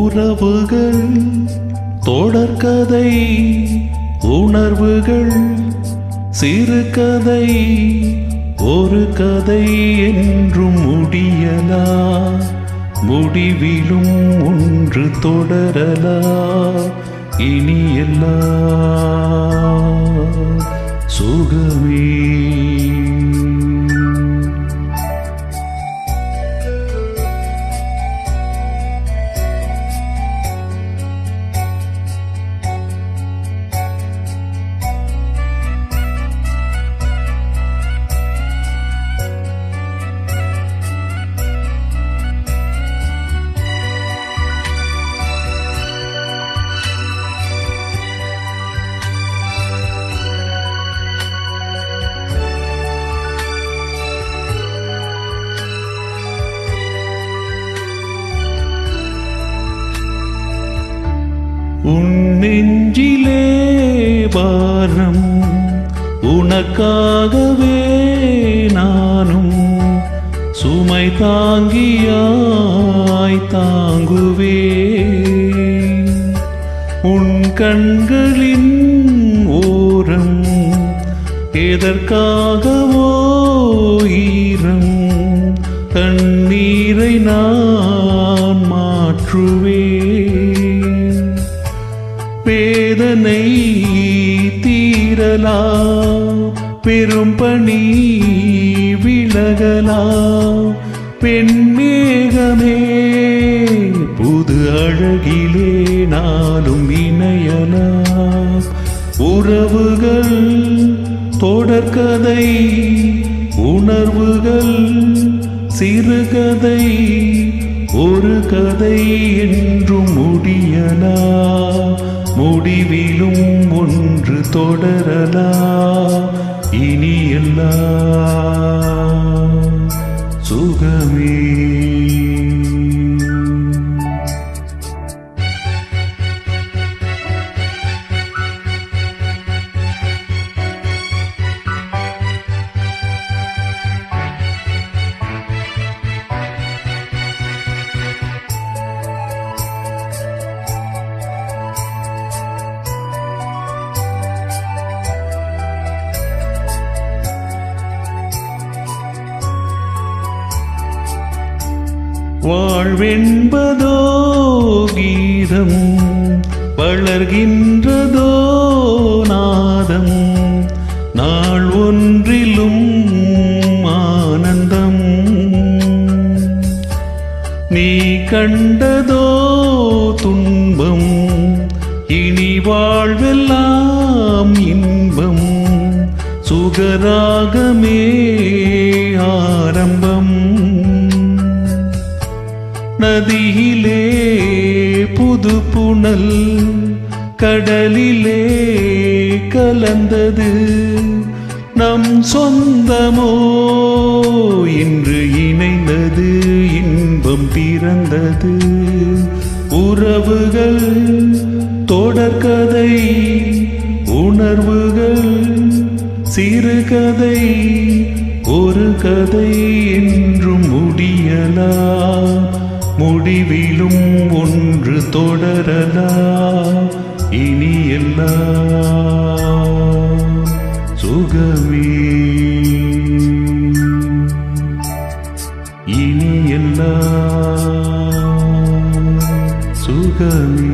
உறவுகள் தொடர்கதை, உணர்வுகள் சிறுகதை, ஒரு கதை என்றும் முடியலா, முடிவிலும் ஒன்று தொடரலா, இனி எல்லாம் சுகமே. உன் நெஞ்சிலே பாரம், உனக்காகவே நானும் சுமை தாங்கியாய் தாங்குவே. உன் கண்களின் ஓரம் எதற்காகவோ ஈரம், தண்ணீரை நான் மாற்றுவேன். வேதனை தீரலா, பெரும் பணி விலகலா, பெண்மேகமே புது அழகிலே நாளும் இணையலா. உறவுகள் தொடர்கதை, உணர்வுகள் சிறுகதை, ஒரு கதை என்றும் முடியலா, முடிவிலும் ஒன்று தொடரலா, இனி எல்லாம் சுகமே. வாழ்வென்பதோ கீதம், வளர்கின்றதோ நாதம், நாள் ஒன்றிலும் ஆனந்தம். நீ கண்டதோ துன்பம், இனி வாழ்வெல்லாம் இன்பம், சுகராகமே ஆரம்பம். நதியிலே புது புனல், கடலிலே கலந்தது, நம் சொந்தமோ இன்று இணைந்தது, இன்பம் பிறந்தது. உறவுகள் தொடர்கதை, உணர்வுகள் சிறுகதை, ஒரு கதை என்றும் முடியலா, முடிவிலும் ஒன்று தொடரலா, இனி எல்லாம் சுகமே. இனி எல்லாம் சுகமே.